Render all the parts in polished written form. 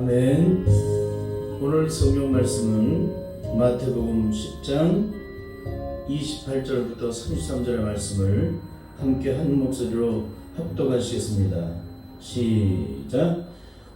아멘. 오늘 성경 말씀은 마태복음 10장 28절부터 33절의 말씀을 함께 한 목소리로 합독하시겠습니다. 시작.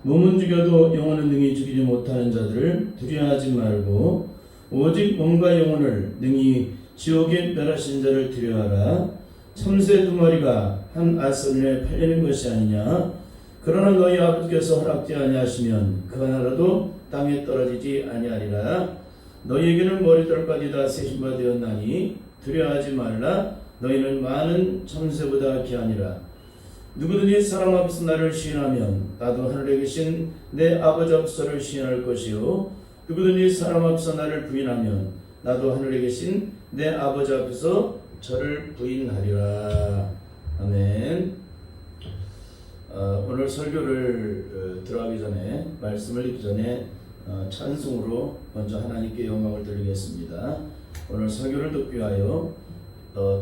몸은 죽여도 영혼은 능히 죽이지 못하는 자들을 두려워하지 말고 오직 몸과 영혼을 능히 지옥에 멸하신 자를 두려워하라. 참새 두 마리가 한 아선에 팔리는 것이 아니냐. 그러나 너희 아버지께서 허락지 아니하시면 그 하나라도 땅에 떨어지지 아니하리라. 너희에게는 머리털까지 다 세신 바 되었나니 두려워하지 말라. 너희는 많은 참새보다 귀하니라. 누구든지 사람 앞에서 나를 시인하면 나도 하늘에 계신 내 아버지 앞에서를 시인할 것이요 누구든지 사람 앞에서 나를 부인하면 나도 하늘에 계신 내 아버지 앞에서 저를 부인하리라. 아멘. 오늘 설교를 들어가기 전에, 말씀을 읽기 전에 찬송으로 먼저 하나님께 영광을 드리겠습니다. 오늘 설교를 듣기 위하여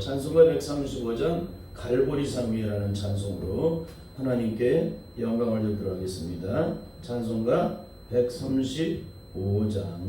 찬송가 135장 갈보리산 위에라는 찬송으로 하나님께 영광을 드리도록 하겠습니다. 찬송가 135장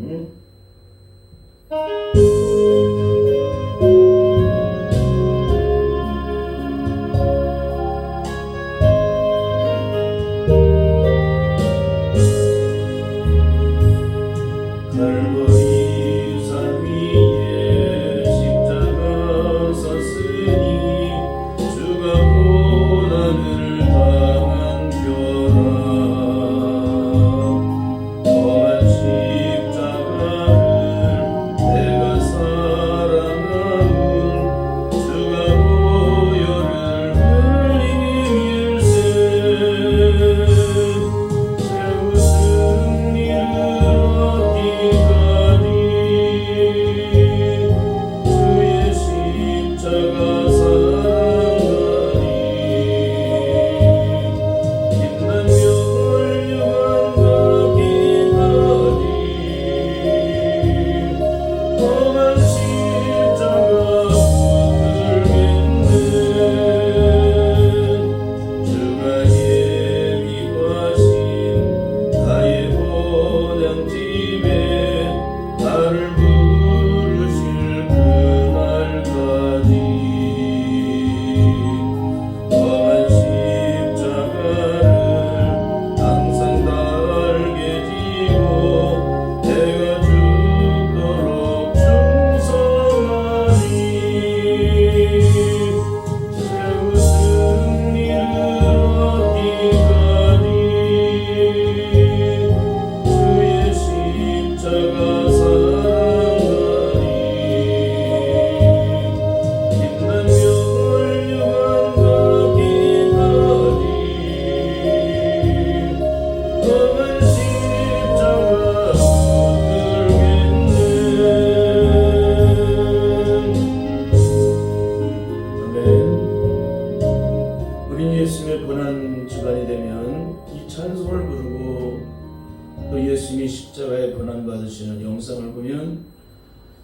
영상을 보면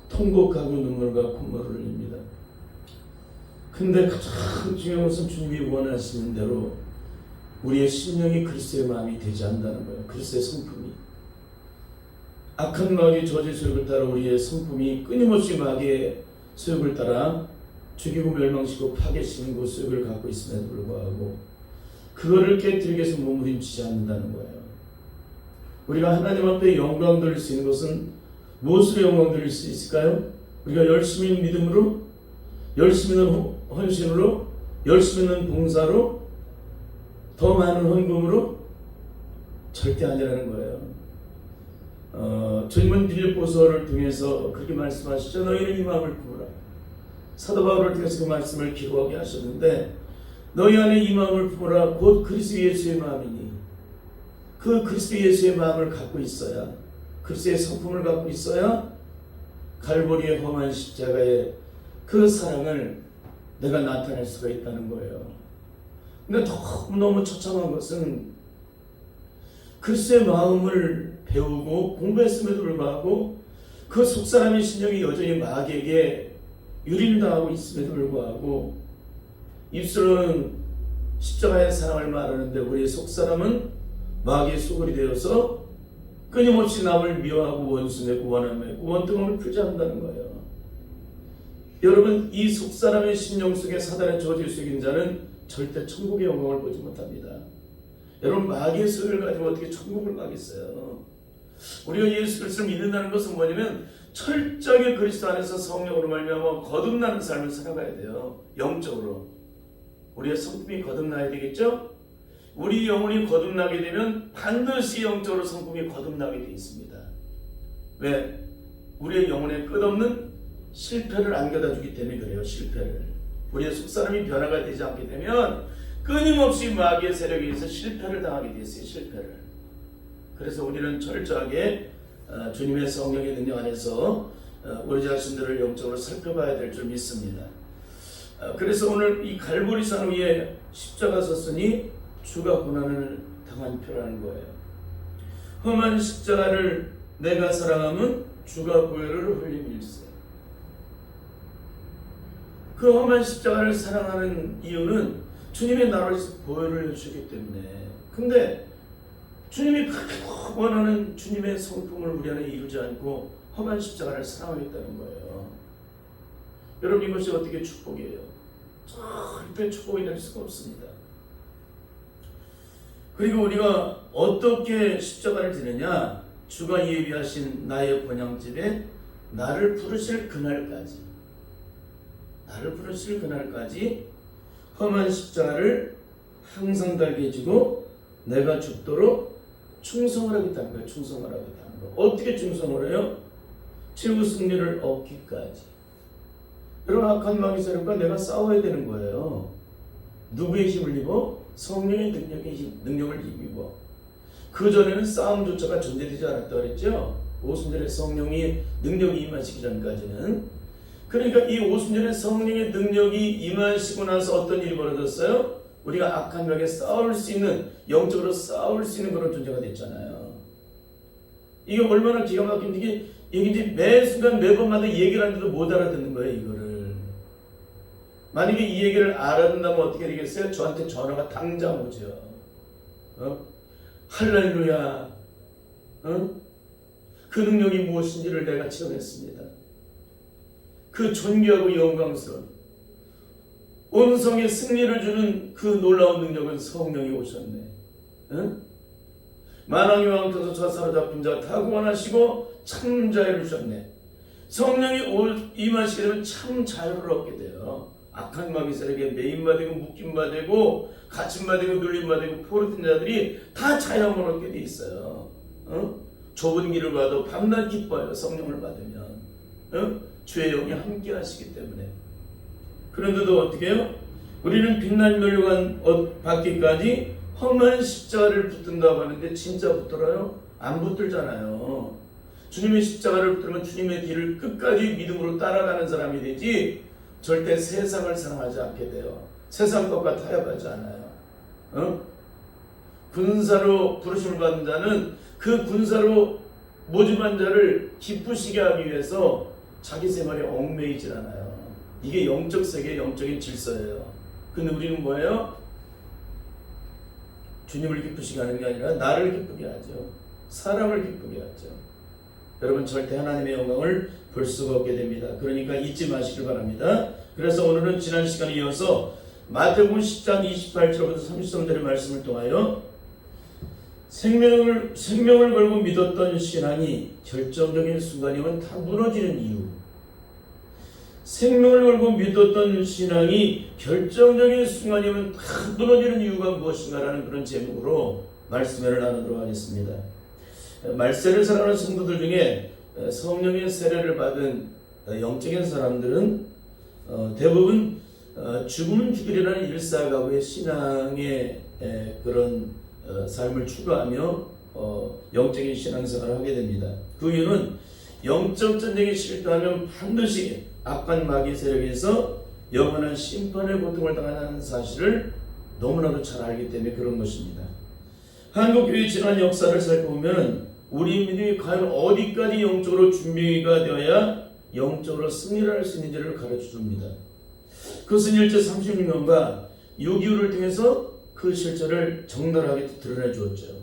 통곡하고 눈물과 콧물을 흘립니다. 근데 가장 중요한 것은 주님이 원하시는 대로 우리의 심령이 그리스도의 마음이 되지 않는다는 거예요. 그리스도의 성품이. 악한 마귀의 저주의 소욕을 따라 우리의 성품이 끊임없이 마귀의 소욕을 따라 죽이고 멸망시키고 파괴시키는 그 소욕을 갖고 있음에도 불구하고 그거를 깨뜨리기 위해서 몸부림치지 않는다는 거예요. 우리가 하나님 앞에 영광 돌릴 수 있는 것은 무엇으로 영광 돌릴 수 있을까요? 우리가 열심히 있는 믿음으로, 열심히 있는 헌신으로, 열심히 있는 봉사로, 더 많은 헌금으로? 절대 아니라는 거예요. 주님은 빌립보서를 통해서 그렇게 말씀하시죠. 너희는 이 마음을 품으라. 사도 바울을 통해서 그 말씀을 기록하게 하셨는데 너희 안에 이 마음을 품으라. 곧 그리스도 예수의 마음이니 그 그리스도 예수의 마음을 갖고 있어야, 그리스도의 성품을 갖고 있어야 갈보리의 험한 십자가의 그 사랑을 내가 나타낼 수가 있다는 거예요. 근데 너무 처참한 것은 그리스도의 마음을 배우고 공부했음에도 불구하고 그 속사람의 신령이 여전히 마귀에게 유리를 당하고 있음에도 불구하고 입술은 십자가의 사랑을 말하는데 우리의 속사람은 마귀의 소굴이 되어서 끊임없이 남을 미워하고 원수 맺고 원한 맺고 원통함을 표시한다는 거예요. 여러분, 이 속사람의 심령 속에 사단의 저주 속인 자는 절대 천국의 영광을 보지 못합니다. 여러분, 마귀의 소유를 가지고 어떻게 천국을 가겠어요? 우리가 예수 그리스도를 믿는다는 것은 뭐냐면 철저하게 그리스도 안에서 성령으로 말미암아 거듭나는 삶을 살아가야 돼요. 영적으로 우리의 성품이 거듭나야 되겠죠? 우리 영혼이 거듭나게 되면 반드시 영적으로 성품이 거듭나게 되어 있습니다. 왜? 우리의 영혼에 끝없는 실패를 안겨다 주기 때문에 그래요. 실패를. 우리의 속사람이 변화가 되지 않게 되면 끊임없이 마귀의 세력에 의해서 실패를 당하게 되었어요. 실패를. 그래서 우리는 철저하게 주님의 성령의 능력 안에서 우리 자신들을 영적으로 살펴봐야 될 줄 믿습니다. 그래서 오늘 이 갈보리산 위에 십자가 섰으니 주가 고난을 당한 표라는 거예요. 험한 십자가를 내가 사랑하면 주가 보혈을 흘림일세. 그 험한 십자가를 사랑하는 이유는 주님의 나라에서 보혈을 주셨기 때문에. 근데 주님이 가장 원하는 주님의 성품을 우리 안에 이루지 않고 험한 십자가를 사랑하겠다는 거예요. 여러분, 이것이 어떻게 축복이에요? 절대 축복이 될 수가 없습니다. 그리고 우리가 어떻게 십자가를 지느냐? 주가 예비하신 나의 번향집에 나를 부르실 그날까지 험한 십자가를 항상 달게 지고 내가 죽도록 충성을 하겠다는 거예요. 충성을 하겠다는 거예요. 어떻게 충성을 해요? 최후 승리를 얻기까지. 여러분, 악한 마귀 세력과 내가 싸워야 되는 거예요. 누구의 힘을 입어? 성령의 능력을 입어. 그전에는 싸움조차가 존재되지 않았다고 그랬죠. 오순절에 성령이 능력이 임하시기 전까지는. 그러니까 이 오순절에 성령의 능력이 임하시고 나서 어떤 일이 벌어졌어요? 우리가 악한 벽에 싸울 수 있는, 영적으로 싸울 수 있는 그런 존재가 됐잖아요. 이게 얼마나 기가 막힌 얘기인지 매 순간 매번마다 얘기를 하는데도 못 알아듣는 거예요, 이거를. 만약에 이 얘기를 알아듣는다면 어떻게 되겠어요? 저한테 전화가 당장 오죠. 할렐루야. 그 능력이 무엇인지를 내가 체험했습니다. 그 존귀하고 영광스러운 온성의 승리를 주는 그 놀라운 능력은 성령이 오셨네. 만왕의 왕 터서 사로잡힌 자 다 구원하시고 참 자유를 주셨네. 성령이 임하시게 되면 참 자유를 얻게 돼요. 악한 마귀 세력에 매임받고 묶임받고 갇힘받고 눌림받고 포로된 자들이 다 자유함을 얻게 돼 있어요. 좁은 길을 가도 밤낮 기뻐요. 성령을 받으면. 주의 영이 함께 하시기 때문에. 그런데도 어떻게 해요? 우리는 빛나는 멸류관 받기까지 험한 십자가를 붙든다고 하는데 진짜 붙들어요? 안 붙들잖아요. 주님의 십자가를 붙들면 주님의 길을 끝까지 믿음으로 따라가는 사람이 되지 절대 세상을 사랑하지 않게 돼요. 세상 것과 타협하지 않아요. 군사로 부르심을 받은 자는 그 군사로 모집한 자를 기쁘시게 하기 위해서 자기 생활에 얽매이질 않아요. 이게 영적 세계의 영적인 질서예요. 근데 우리는 뭐예요? 주님을 기쁘시게 하는 게 아니라 나를 기쁘게 하죠. 사람을 기쁘게 하죠. 여러분, 절대 하나님의 영광을 볼 수가 없게 됩니다. 그러니까 잊지 마시길 바랍니다. 그래서 오늘은 지난 시간에 이어서 마태복음 10장 28절부터 33절의 말씀을 통하여 생명을 걸고 믿었던 신앙이 결정적인 순간이면 다 무너지는 이유, 생명을 걸고 믿었던 신앙이 결정적인 순간이면 다 무너지는 이유가 무엇인가라는 그런 제목으로 말씀을 나누도록 하겠습니다. 말세를 살아가는 성도들 중에 성령의 세례를 받은 영적인 사람들은 대부분 죽으면 죽으리라는 일사각오의 신앙의 그런 삶을 추구하며 영적인 신앙생활을 하게 됩니다. 그 이유는 영적 전쟁에 실패하면 반드시 악한 마귀 세력에서 영원한 심판의 고통을 당하는 사실을 너무나도 잘 알기 때문에 그런 것입니다. 한국교회의 지난 역사를 살펴보면 우리 믿음이 과연 어디까지 영적으로 준비가 되어야 영적으로 승리를 할 수 있는지를 가르쳐 줍니다. 그것은 일제 36년과 6.25를 통해서 그 실체를 적나라하게 드러내 주었죠.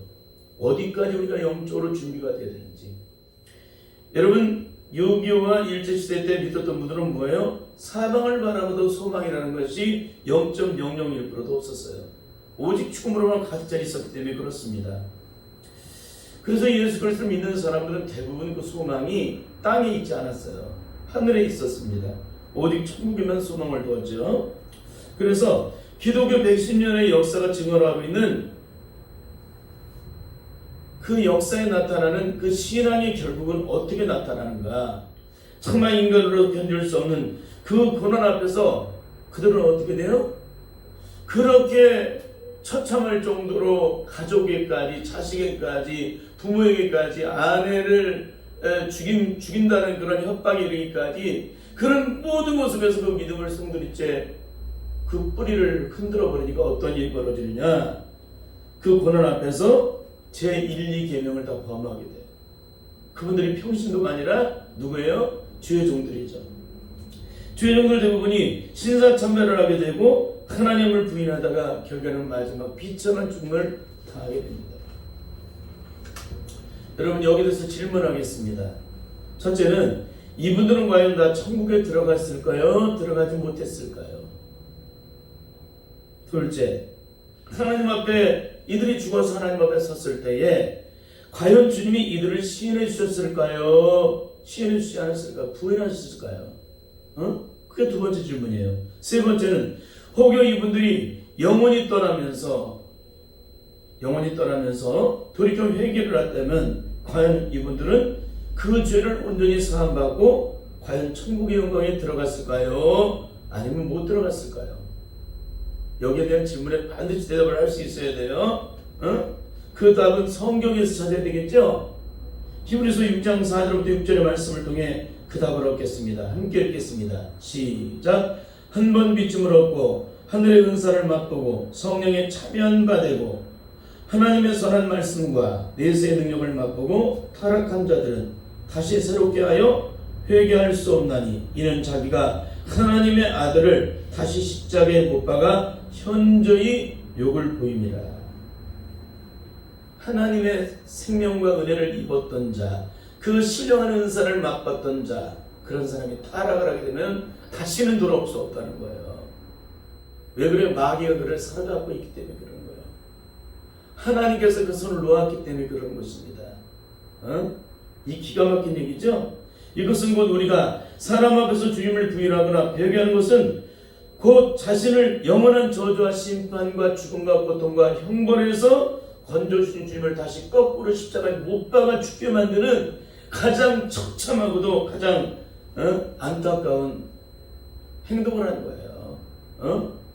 어디까지 우리가 영적으로 준비가 되어야 되는지. 여러분 6.25와 일제시대 때 믿었던 분들은 뭐예요? 사방을 바라봐도 소망이라는 것이 0.001%도 없었어요. 오직 죽음으로만 가득 차 있었기 때문에 그렇습니다. 그래서 예수 그리스도를 믿는 사람들은 대부분 그 소망이 땅에 있지 않았어요. 하늘에 있었습니다. 오직 천국에만 소망을 두었죠. 그래서 기독교 110년의 역사가 증언하고 있는 그 역사에 나타나는 그 신앙의 결국은 어떻게 나타나는가? 정말 인간으로 견딜 수 없는 그 고난 앞에서 그들은 어떻게 돼요? 그렇게 처참할 정도로 가족에게까지, 자식에게까지, 부모에게까지, 아내를 죽인다는 그런 협박에 이르기까지 그런 모든 모습에서 그 믿음을 성도리째 그 뿌리를 흔들어 버리니까 어떤 일이 벌어지느냐? 그 고난 앞에서 제1, 2계명을 다 범하게 돼요. 그분들이 평신도가 아니라 누구예요? 주의 종들이죠. 주의 종들 대부분이 신사참배를 하게 되고 하나님을 부인하다가 결국에는 마지막 비참한 죽음을 당하게 됩니다. 여러분 여기 대해서 질문하겠습니다. 첫째는 이분들은 과연 다 천국에 들어갔을까요? 들어가지 못했을까요? 둘째, 하나님 앞에 이들이 죽어서 하나님 앞에 섰을 때에 과연 주님이 이들을 시인해 주셨을까요? 시인해 주지 않았을까요? 부인하셨을까요? 그게 두 번째 질문이에요. 세 번째는 혹여 이분들이 영원히 떠나면서 돌이켜 회개를 했다면 과연 이분들은 그 죄를 온전히 사함받고 과연 천국의 영광에 들어갔을까요? 아니면 못 들어갔을까요? 여기에 대한 질문에 반드시 대답을 할 수 있어야 돼요. 그 답은 성경에서 찾아야 되겠죠? 히브리서 6장 4절부터 6절의 말씀을 통해 그 답을 얻겠습니다. 함께 읽겠습니다. 시작. 한 번 비춤을 얻고 하늘의 은사를 맛보고 성령에 참여한 바 되고 하나님의 선한 말씀과 내세의 능력을 맛보고 타락한 자들은 다시 새롭게 하여 회개할 수 없나니 이는 자기가 하나님의 아들을 다시 십자가에 못 박아 현저히 욕을 보입니다. 하나님의 생명과 은혜를 입었던 자, 그 신령한 은사를 맛봤던 자, 그런 사람이 타락을 하게 되면 다시는 돌아올 수 없다는 거예요. 왜 그래요? 마귀가 그를 사로잡고 있기 때문에 그런 거예요. 하나님께서 그 손을 놓았기 때문에 그런 것입니다. 이 기가 막힌 얘기죠? 이것은 곧 우리가 사람 앞에서 주님을 부인하거나 배교하는 것은 곧 자신을 영원한 저주와 심판과 죽음과 고통과 형벌에서 건져주신 주님을 다시 거꾸로 십자가에 못 박아 죽게 만드는 가장 처참하고도 가장 안타까운 행동을 하는 거예요.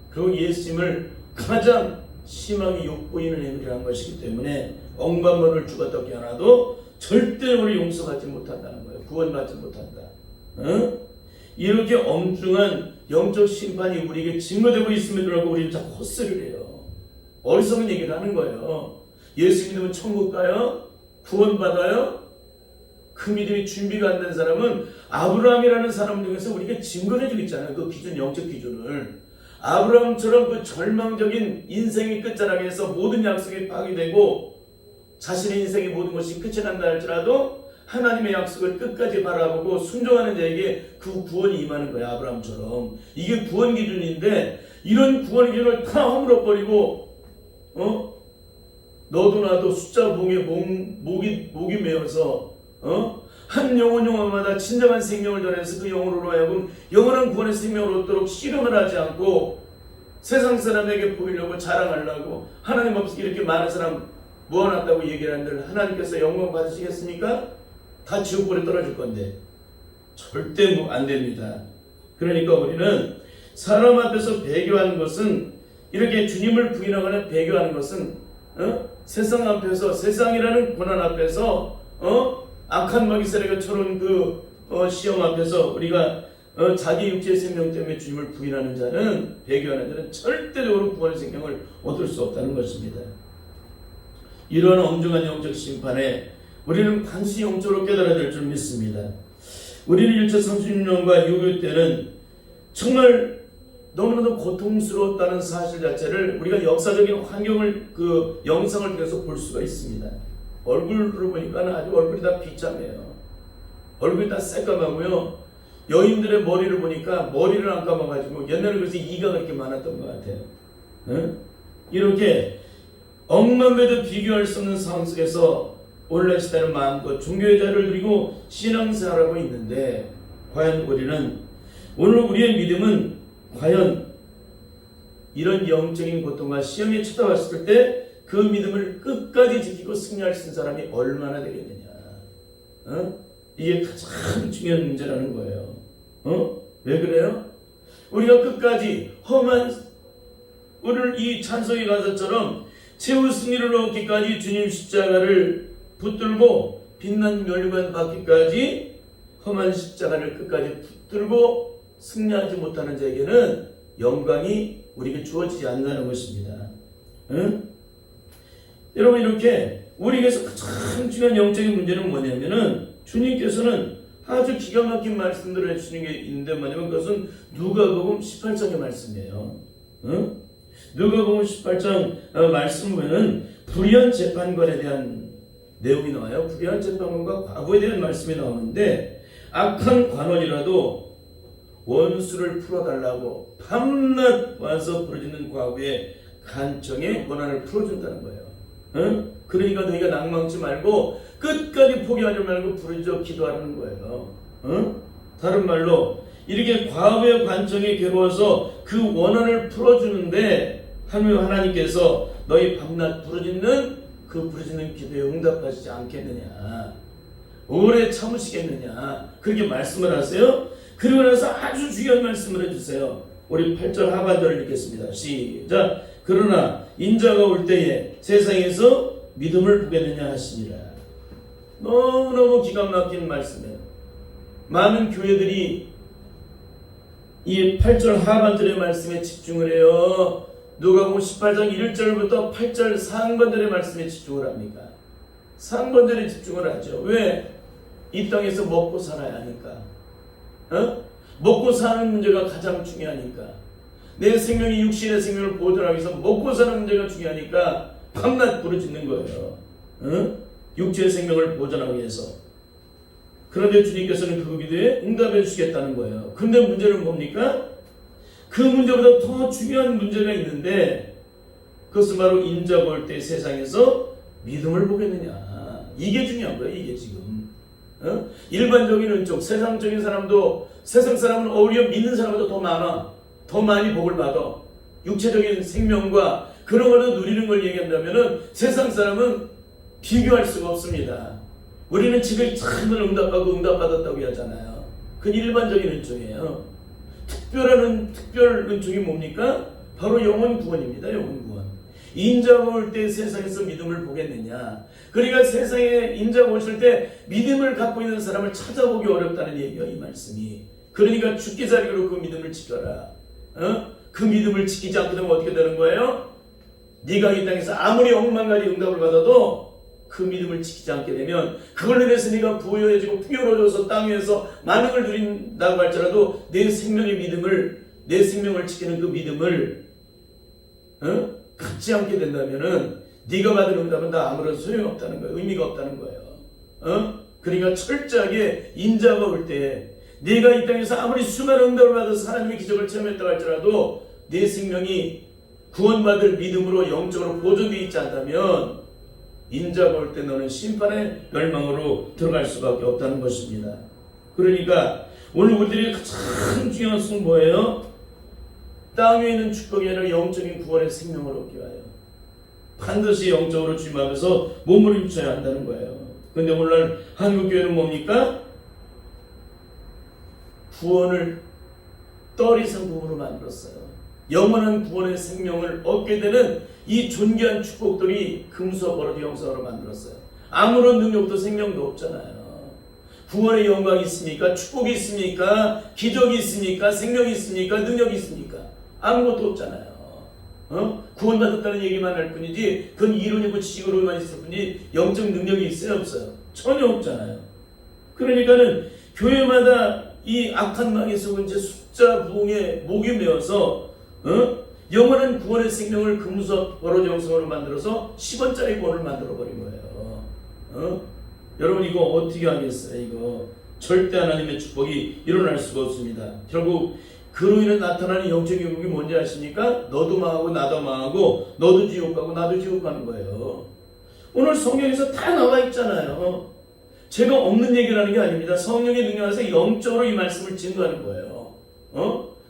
그리고 예수님을 가장 심하게 욕보이는 행위를 한 것이기 때문에 억만번을 죽었다 깨어나도 절대 우리 용서받지 못한다는 거예요. 구원받지 못한다. 이렇게 엄중한 영적 심판이 우리에게 증거되고 있음에도 불구하고 우리는 자꾸 헛소리를 해요. 어리석은 얘기를 하는 거예요. 예수 믿으면 천국 가요? 구원받아요? 그 믿음이 준비가 안 된 사람은 아브라함이라는 사람 중에서 우리가 증거를 해주고 있잖아요. 그 기준, 영적 기준을. 아브라함처럼 그 절망적인 인생의 끝자락에서 모든 약속이 파괴되고 자신의 인생의 모든 것이 끝이 난다 할지라도 하나님의 약속을 끝까지 바라보고 순종하는 자에게 그 구원이 임하는 거야. 아브라함처럼. 이게 구원 기준인데 이런 구원 기준을 다 허물어버리고 너도 나도 숫자 목이 메어서 한 영혼마다 진정한 생명을 전해서 그 영혼으로 하여금 영원한 구원의 생명을 얻도록 실험을 하지 않고 세상 사람에게 보이려고 자랑하려고 하나님 없이 이렇게 많은 사람 모아놨다고 얘기를 하는데 하나님께서 영광 받으시겠습니까? 다 지옥불에 떨어질 건데 절대 안 됩니다. 그러니까 우리는 사람 앞에서 배교하는 것은 이렇게 주님을 부인하거나 배교하는 것은 세상 앞에서 세상이라는 고난 앞에서 악한 마귀세력과 쳐놓은 그 시험 앞에서 우리가 자기 육체의 생명 때문에 주님을 부인하는 자는 배교하는 자는 절대적으로 구원의 생명을 얻을 수 없다는 것입니다. 이러한 엄중한 영적 심판에 우리는 반드시 영적으로 깨달아야 될 줄 믿습니다. 우리는 일제 36년과 6.25 때는 정말 너무나도 고통스러웠다는 사실 자체를 우리가 역사적인 환경을 그 영상을 통해서 볼 수가 있습니다. 얼굴로 보니까 아주 얼굴이 다 비참해요. 얼굴이 다 새까맣고요. 여인들의 머리를 보니까 머리를 안 감아가지고 옛날에 그래서 이가 그렇게 많았던 것 같아요. 응? 이렇게 억만배도 비교할 수 없는 상황 속에서 오늘날 시대는 마음껏 종교의 자유를 누리고 신앙생활하고 있는데, 과연 우리는, 오늘 우리의 믿음은 과연 이런 영적인 고통과 시험에 쳐다봤을 때 그 믿음을 끝까지 지키고 승리할 수 있는 사람이 얼마나 되겠느냐. 이게 가장 중요한 문제라는 거예요. 왜 그래요? 우리가 끝까지 험한, 오늘 이 찬송의 가사처럼 최후 승리를 얻기까지 주님 십자가를 붙들고 빛난 멸관 받기까지 험한 십자가를 끝까지 붙들고 승리하지 못하는 자에게는 영광이 우리에게 주어지지 않는다는 것입니다. 여러분, 이렇게 우리에게서 가장 중요한 영적인 문제는 뭐냐면은, 주님께서는 아주 기가 막힌 말씀들을 해주시는 게 있는데 뭐냐면 그것은 누가복음 18장의 말씀이에요. 누가복음 18장 말씀 보면은 불의한 재판관에 대한 내용이 나와요. 불의한 재판관과 과거에 대한 말씀이 나오는데, 악한 관원이라도 원수를 풀어달라고 밤낮 와서 부르짖는 과거의 간청의 원한을 풀어준다는 거예요. 그러니까 너희가 낭망치 말고 끝까지 포기하지 말고 부르짖어 기도하라는 거예요. 다른 말로 이렇게 과거의 관청에 괴로워서 그 원한을 풀어주는데 하나님께서 너희 밤낮 부르짖는 그 부르짖는 기도에 응답하시지 않겠느냐, 오래 참으시겠느냐, 그렇게 말씀을 하세요. 그리고 나서 아주 중요한 말씀을 해주세요. 우리 8절 하반절을 읽겠습니다. 시작. 그러나 인자가 올 때에 세상에서 믿음을 보겠느냐 하시니라. 너무너무 기가 막힌 말씀이에요. 많은 교회들이 이 8절 하반절의 말씀에 집중을 해요. 누가복음 18장 1절부터 8절 상반절의 말씀에 집중을 합니까? 상반절에 집중을 하죠. 왜? 이 땅에서 먹고 살아야 하니까. 먹고 사는 문제가 가장 중요하니까. 내 생명이 육신의 생명을 보존하기 위해서 먹고 사는 문제가 중요하니까 밤낮 부르짖는 거예요. 육체의 생명을 보존하기 위해서. 그런데 주님께서는 그 기도에 응답해 주시겠다는 거예요. 근데 문제는 뭡니까? 그 문제보다 더 중요한 문제가 있는데, 그것은 바로 인자가 올 때 세상에서 믿음을 보겠느냐. 이게 중요한 거예요. 이게 지금. 일반적인 은총, 세상적인 사람도, 세상 사람은 오히려 믿는 사람보다 더 많아. 더 많이 복을 받아. 육체적인 생명과 그런 걸로 누리는 걸 얘기한다면은 세상 사람은 비교할 수가 없습니다. 우리는 지금 참을 응답하고 응답받았다고 하잖아요. 그건 일반적인 은총이에요. 특별 은총이 뭡니까? 바로 영혼 구원입니다. 영혼 구원. 인자가 올 때 세상에서 믿음을 보겠느냐. 그러니까 세상에 인자가 오실 때 믿음을 갖고 있는 사람을 찾아보기 어렵다는 얘기예요. 이 말씀이. 그러니까 죽기 자리로 그 믿음을 지켜라. 그 믿음을 지키지 않게 되면 어떻게 되는 거예요? 네가 이 땅에서 아무리 억만 가지 응답을 받아도 그 믿음을 지키지 않게 되면 그걸로 인해서 네가 부유해지고 풍요로워져서 땅 위에서 많은 걸 누린다고 할지라도 내 생명의 믿음을, 내 생명을 지키는 그 믿음을 갖지 않게 된다면은 네가 받은 응답은 다 아무런 소용이 없다는 거예요. 의미가 없다는 거예요. 그러니까 철저하게 인자가 올 때 네가 이 땅에서 아무리 수많은 응답을 받아서 하나님의 기적을 체험했다고 할지라도 네 생명이 구원받을 믿음으로 영적으로 보존되어 있지 않다면 인자가 올 때 너는 심판의 멸망으로 들어갈 수밖에 없다는 것입니다. 그러니까 오늘 우리들이 가장 중요한 것은 뭐예요? 땅 위에 있는 축복이 아니라 영적인 구원의 생명을 얻기 위하여 반드시 영적으로 주님 앞에서 몸부림쳐야 한다는 거예요. 그런데 오늘날 한국교회는 뭡니까? 구원을 떨이 상품으로 만들었어요. 영원한 구원의 생명을 얻게 되는 이 존귀한 축복들이 금수와 버러지 영상으로 만들었어요. 아무런 능력도 생명도 없잖아요. 구원의 영광이 있습니까? 축복이 있습니까? 기적이 있습니까? 생명이 있습니까? 능력이 있습니까? 아무것도 없잖아요. 구원받았다는 얘기만 할 뿐이지 그건 이론이고 지식으로만 있을 뿐이지 영적 능력이 있어요? 없어요? 전혀 없잖아요. 그러니까는 교회마다 이 악한 망에 속은 이제 숫자 부흥에 목이 메어서 영원한 구원의 생명을 금수와 버러지 영성으로 만들어서 10원짜리 구원을 만들어버린 거예요. 여러분 이거 어떻게 하겠어요? 이거 절대 하나님의 축복이 일어날 수가 없습니다. 결국 그로 인해 나타나는 영적인 영국이 뭔지 아십니까? 너도 망하고 나도 망하고 너도 지옥 가고 나도 지옥 가는 거예요. 오늘 성경에서 다 나와 있잖아요. 제가 없는 얘기를 하는 게 아닙니다. 성령의 능력 안에서 영적으로 이 말씀을 증거하는 거예요.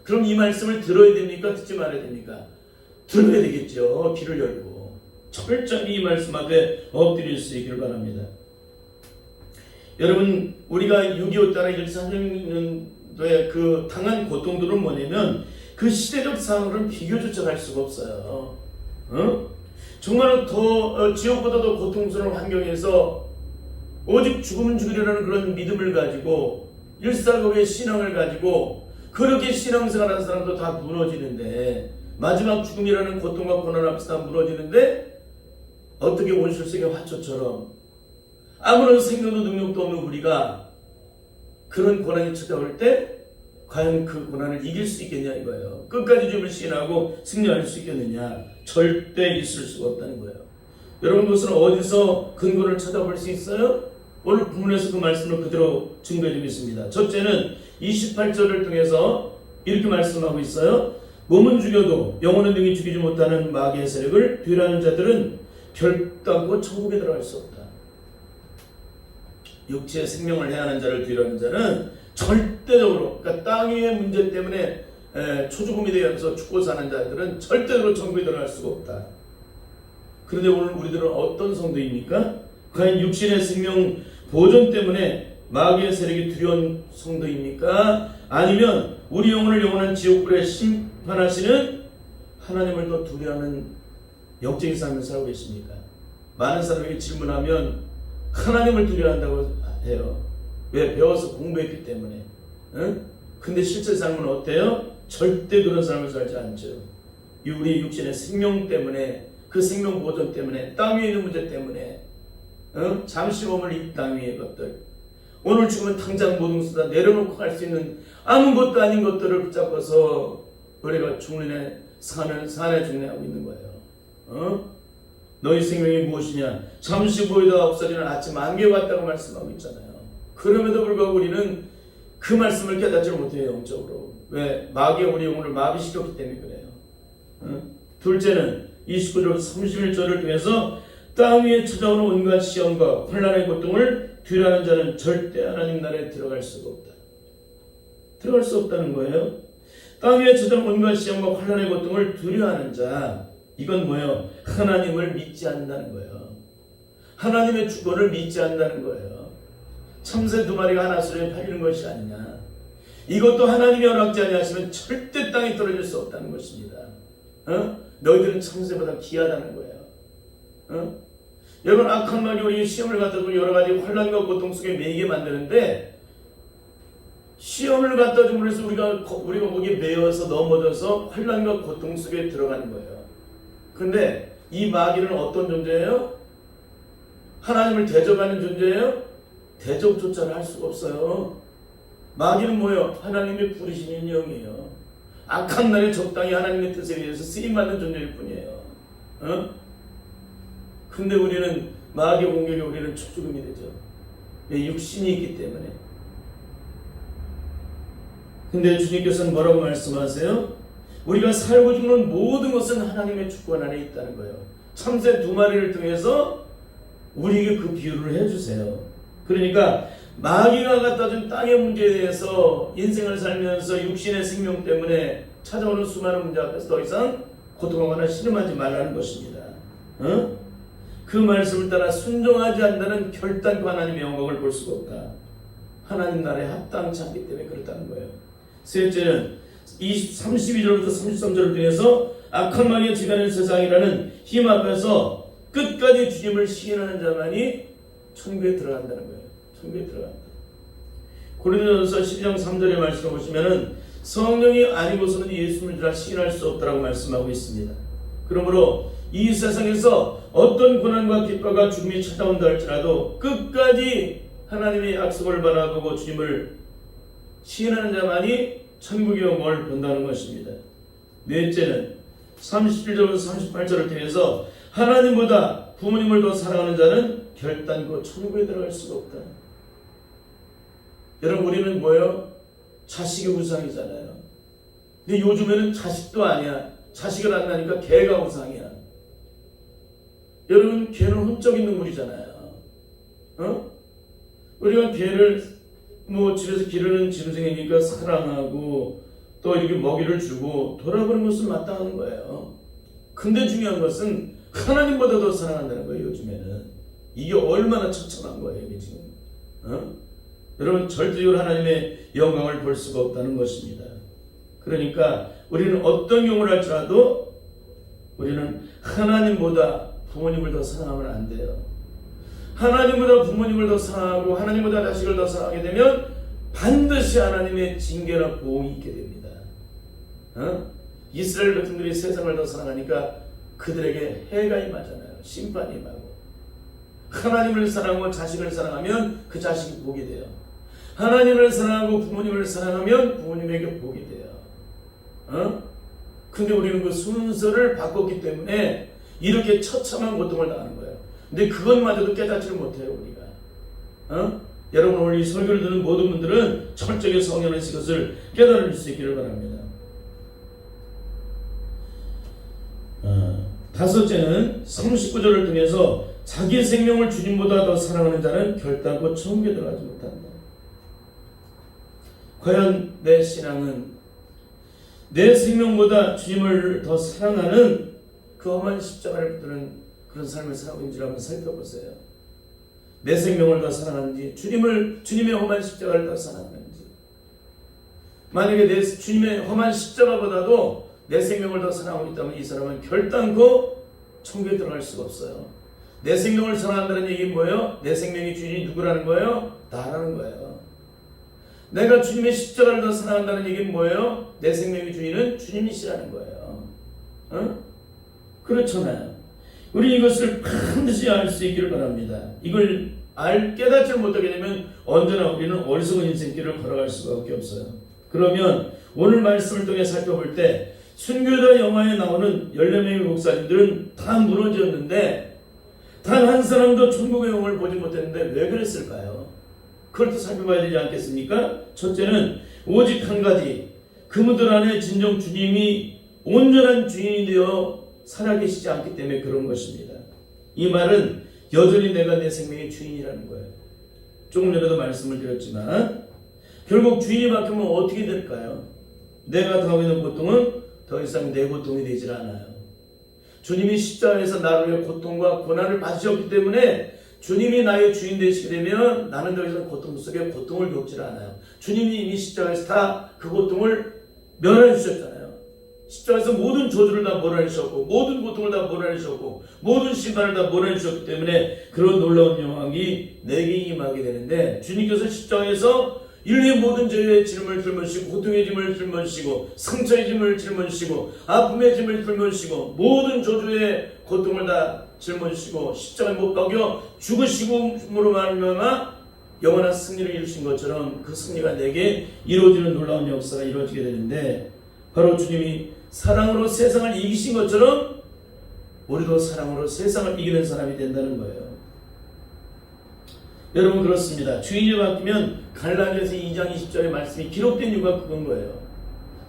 그럼 이 말씀을 들어야 됩니까? 듣지 말아야 됩니까? 들어야 되겠죠. 귀를 열고 철저히 이 말씀 앞에 엎드릴 수 있기를 바랍니다. 여러분 우리가 6.25 따라 14년도에 그 당한 고통들은 뭐냐면 그 시대적 상황으로는 비교조차 할 수가 없어요. 정말로 더 지옥보다 더 고통스러운 환경에서 오직 죽으면 죽으리라는 그런 믿음을 가지고 일사각오의 신앙을 가지고 그렇게 신앙생활하는 사람도 다 무너지는데 마지막 죽음이라는 고통과 고난 앞에서 다 무너지는데 어떻게 온실속의 화초처럼 아무런 생명도 능력도 없는 우리가 그런 고난이 찾아올 때 과연 그 고난을 이길 수 있겠냐 이거예요. 끝까지 주님을 시인하고 승리할 수 있겠느냐? 절대 있을 수가 없다는 거예요. 여러분 그것은 어디서 근거를 찾아볼 수 있어요? 오늘 본문에서 그 말씀을 그대로 증거해주고 있습니다. 첫째는 28절을 통해서 이렇게 말씀하고 있어요. 몸은 죽여도 영혼은 능히 죽이지 못하는 마귀의 세력을 뒤라는 자들은 결단코 천국에 들어갈 수 없다. 육체의 생명을 해하는 자를 뒤라는 자는 절대적으로 그러니까 땅 위의 문제 때문에 초죽음이 되어서 죽고 사는 자들은 절대적으로 천국에 들어갈 수가 없다. 그런데 오늘 우리들은 어떤 성도입니까? 과연 육신의 생명 보존 때문에 마귀의 세력이 두려운 성도입니까? 아니면 우리 영혼을 영원한 지옥불에 심판하시는 하나님을 더 두려워하는 영적인 삶을 살고 계십니까? 많은 사람에게 질문하면 하나님을 두려워한다고 해요. 왜? 배워서 공부했기 때문에. 근데 실제 삶은 어때요? 절대 그런 삶을 살지 않죠. 우리 육신의 생명 때문에 그 생명 보존 때문에 땅 위에 있는 문제 때문에 잠시 머물 이 땅 위의 것들 오늘 죽으면 당장 모든 것을 다 내려놓고 갈 수 있는 아무것도 아닌 것들을 붙잡아서 우리가 죽는에 산에 중래하고 있는 거예요. 너희 생명이 무엇이냐? 잠시 보이다가 없어지는 아침 안개와 같다고 말씀하고 있잖아요. 그럼에도 불구하고 우리는 그 말씀을 깨닫지 못해요. 영적으로. 왜? 마귀가 우리 영혼을 마비시켰기 때문에 그래요. 둘째는 29절 31절을 통해서 땅 위에 찾아오는 온갖 시험과 혼란의 고통을 두려워하는 자는 절대 하나님 나라에 들어갈 수가 없다. 들어갈 수 없다는 거예요. 땅 위에 찾아오는 온갖 시험과 혼란의 고통을 두려워하는 자, 이건 뭐예요? 하나님을 믿지 않는다는 거예요. 하나님의 주권을 믿지 않는다는 거예요. 참새 2마리가 하나 소리에 팔리는 것이 아니냐. 이것도 하나님이 허락지 아니하시면 절대 땅에 떨어질 수 없다는 것입니다. 너희들은 참새보다 귀하다는 거예요. 여러분 악한 마귀 우리 시험을 갖다 여러 가지 환난과 고통 속에 매이게 만드는데 시험을 갖다 줌으로 해서 우리가 거기에 매여서 넘어져서 환난과 고통 속에 들어가는 거예요. 근데 이 마귀는 어떤 존재예요? 하나님을 대적하는 존재예요? 대적조차를 할 수가 없어요. 마귀는 뭐예요? 하나님의 부르시는 영이에요. 악한 날에 적당히 하나님의 뜻에 의해서 쓰임받는 존재일 뿐이에요. 근데 우리는 마귀의 공격에 우리는 초죽음이 되죠. 육신이 있기 때문에. 근데 주님께서는 뭐라고 말씀하세요? 우리가 살고 죽는 모든 것은 하나님의 주권 안에 있다는 거예요. 참새 2마리를 통해서 우리에게 그 비유를 해주세요. 그러니까 마귀가 갖다 준 땅의 문제에 대해서 인생을 살면서 육신의 생명 때문에 찾아오는 수많은 문제 앞에서 더 이상 고통하거나 신음하지 말라는 것입니다. 그 말씀을 따라 순종하지 않는다는 결단과 하나님의 영광을 볼 수가 없다. 하나님 나라에 합당치 않기 때문에 그렇다는 거예요. 셋째는 32절부터 33절을 통해서 악한 마귀의 지배하는 세상이라는 힘 앞에서 끝까지 주님을 시인하는 자만이 천국에 들어간다는 거예요. 천국에 들어간다. 고린도전서 12장 3절의 말씀을 보시면은 성령이 아니고서는 예수를 다 시인할 수 없다라고 말씀하고 있습니다. 그러므로 이 세상에서 어떤 고난과 기뻐가 죽음이 찾아온다 할지라도 끝까지 하나님의 약속을 바라보고 주님을 시인하는 자만이 천국의 영광을 본다는 것입니다. 넷째는 37절부터 38절을 통해서 하나님보다 부모님을 더 사랑하는 자는 결단코 천국에 들어갈 수가 없다. 여러분, 우리는 뭐예요? 자식이 우상이잖아요. 근데 요즘에는 자식도 아니야. 자식을 안 낳으니까 개가 우상이야. 여러분, 개는 혼적인 동물이잖아요. 우리가 개를 집에서 기르는 짐승이니까 사랑하고 또 이렇게 먹이를 주고 돌아보는 것은 마땅한 거예요. 근데 중요한 것은 하나님보다 더 사랑한다는 거예요. 요즘에는 이게 얼마나 처참한 거예요, 이게 지금. 여러분, 절대적으로 하나님의 영광을 볼 수가 없다는 것입니다. 그러니까 우리는 어떤 경우를 할지라도 우리는 하나님보다 부모님을 더 사랑하면 안 돼요. 하나님보다 부모님을 더 사랑하고 하나님보다 자식을 더 사랑하게 되면 반드시 하나님의 징계나 보응이 있게 됩니다. 이스라엘 백성들이 세상을 더 사랑하니까 그들에게 해가 임하잖아요. 심판이 임하고. 하나님을 사랑하고 자식을 사랑하면 그 자식이 복이 돼요. 하나님을 사랑하고 부모님을 사랑하면 부모님에게 복이 돼요. 근데 우리는 그 순서를 바꿨기 때문에 이렇게 처참한 고통을 당하는 거예요. 근데 그것마저도 깨닫지를 못해요, 우리가. 여러분, 오늘 이 설교를 듣는 모든 분들은 철저하게 성령에서 이것을 깨달을 수 있기를 바랍니다. 다섯째는 39절을 통해서 자기 생명을 주님보다 더 사랑하는 자는 결단코 천국에 들어가지 못한다. 과연 내 신앙은 내 생명보다 주님을 더 사랑하는 그 험한 십자가를 붙드는 그런 삶을 살아가고 있는지를 한번 살펴보세요. 내 생명을 더 사랑하는지, 주님의 험한 십자가를 더 사랑하는지. 만약에 주님의 험한 십자가보다도 내 생명을 더 사랑하고 있다면 이 사람은 결단코 천국에 들어갈 수가 없어요. 내 생명을 사랑한다는 얘기는 뭐예요? 내 생명의 주인이 누구라는 거예요? 나라는 거예요. 내가 주님의 십자가를 더 사랑한다는 얘기는 뭐예요? 내 생명의 주인은 주님이시라는 거예요. 그렇잖아요. 우리 이것을 반드시 알 수 있기를 바랍니다. 이걸 깨닫지 못하게 되면 언제나 우리는 어리석은 인생길을 걸어갈 수밖에 없어요. 그러면 오늘 말씀을 통해 살펴볼 때 순교자 영화에 나오는 14명의 목사님들은 다 무너졌는데 단 한 사람도 천국의 영광을 보지 못했는데 왜 그랬을까요? 그걸 또 살펴봐야 되지 않겠습니까? 첫째는 오직 한 가지, 그분들 안에 진정 주님이 온전한 주인이 되어 살아계시지 않기 때문에 그런 것입니다. 이 말은 여전히 내가 내 생명의 주인이라는 거예요. 조금 전에도 말씀을 드렸지만 결국 주인이 바뀌면 어떻게 될까요? 내가 당하고 있는 고통은 더 이상 내 고통이 되질 않아요. 주님이 십자가에서 나를 위해 고통과 고난을 받으셨기 때문에 주님이 나의 주인 되시게 되면 나는 더 이상 고통 속에 고통을 겪질 않아요. 주님이 이미 십자가에서 다 그 고통을 면해 주셨잖아요. 십자가에서 모든 저주를 다 몰아내셨고 모든 고통을 다 몰아내셨고 모든 심판을 다 몰아내셨기 때문에 그런 놀라운 영광이 내게 임하게 되는데 주님께서 십자가에서 인류의 모든 죄의 짐을 짊어지시고 고통의 짐을 짊어지시고 상처의 짐을 짊어지시고 아픔의 짐을 짊어지시고 모든 저주의 고통을 다 짊어지시고 십자가에 못 박여 죽으심으로 말미암아 영원한 승리를 이루신 것처럼 그 승리가 내게 이루어지는 놀라운 역사가 이루어지게 되는데 바로 주님이 사랑으로 세상을 이기신 것처럼 우리도 사랑으로 세상을 이기는 사람이 된다는 거예요. 여러분, 그렇습니다. 주인이 바뀌면 갈라디아서 2장 20절의 말씀이 기록된 이유가 그건 거예요.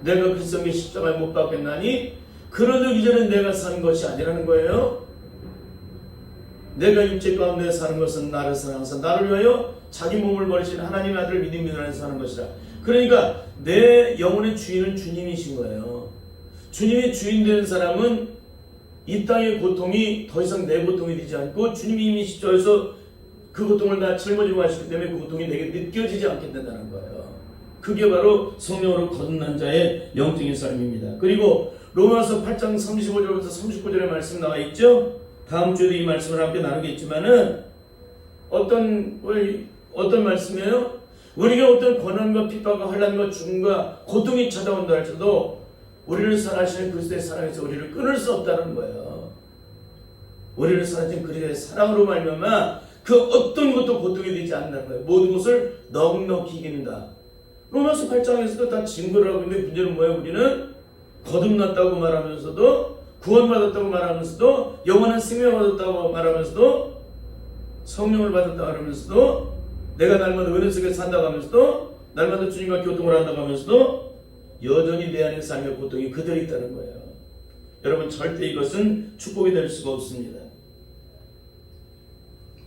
내가 그리스도의 십자가에 못 박혔나니 그러기 이전에 내가 산 것이 아니라는 거예요. 내가 육체 가운데 사는 것은 나를 사랑하사 나를 위하여 자기 몸을 버리신 하나님의 아들을 믿음으로 안에서 사는 것이라. 그러니까 내 영혼의 주인은 주님이신 거예요. 주님이 주인 된 사람은 이 땅의 고통이 더 이상 내 고통이 되지 않고 주님이 이미 십자가에서 그 고통을 다 짊어지고 하시기 때문에 그 고통이 내게 느껴지지 않게 된다는 거예요. 그게 바로 성령으로 거듭난 자의 영적인 삶입니다. 그리고 로마서 8장 35절부터 39절의 말씀 나와 있죠. 다음 주에도 이 말씀을 함께 나누겠지만은 어떤 말씀이에요? 우리가 어떤 고난과 핍박과 환난과 죽음과 고통이 찾아온다 할지라도 우리를 사랑하시는 그리스도의 사랑에서 우리를 끊을 수 없다는 거예요. 우리를 사랑하신 그리스도의 사랑으로 말미암아 그 어떤 것도 고통이 되지 않는다는 거예요. 모든 것을 넉넉히 이긴다. 로마서 8장에서도 다 증거를 하고 있는데 문제는 뭐예요? 우리는 거듭났다고 말하면서도 구원받았다고 말하면서도 영원한 생명을 얻었다고 말하면서도 성령을 받았다 하면서도 내가 날마다 은혜 속에 산다고 하면서도 날마다 주님과 교통을 한다고 하면서도 여전히 내 안에 삶의 고통이 그대로 있다는 거예요. 여러분 절대 이것은 축복이 될 수가 없습니다.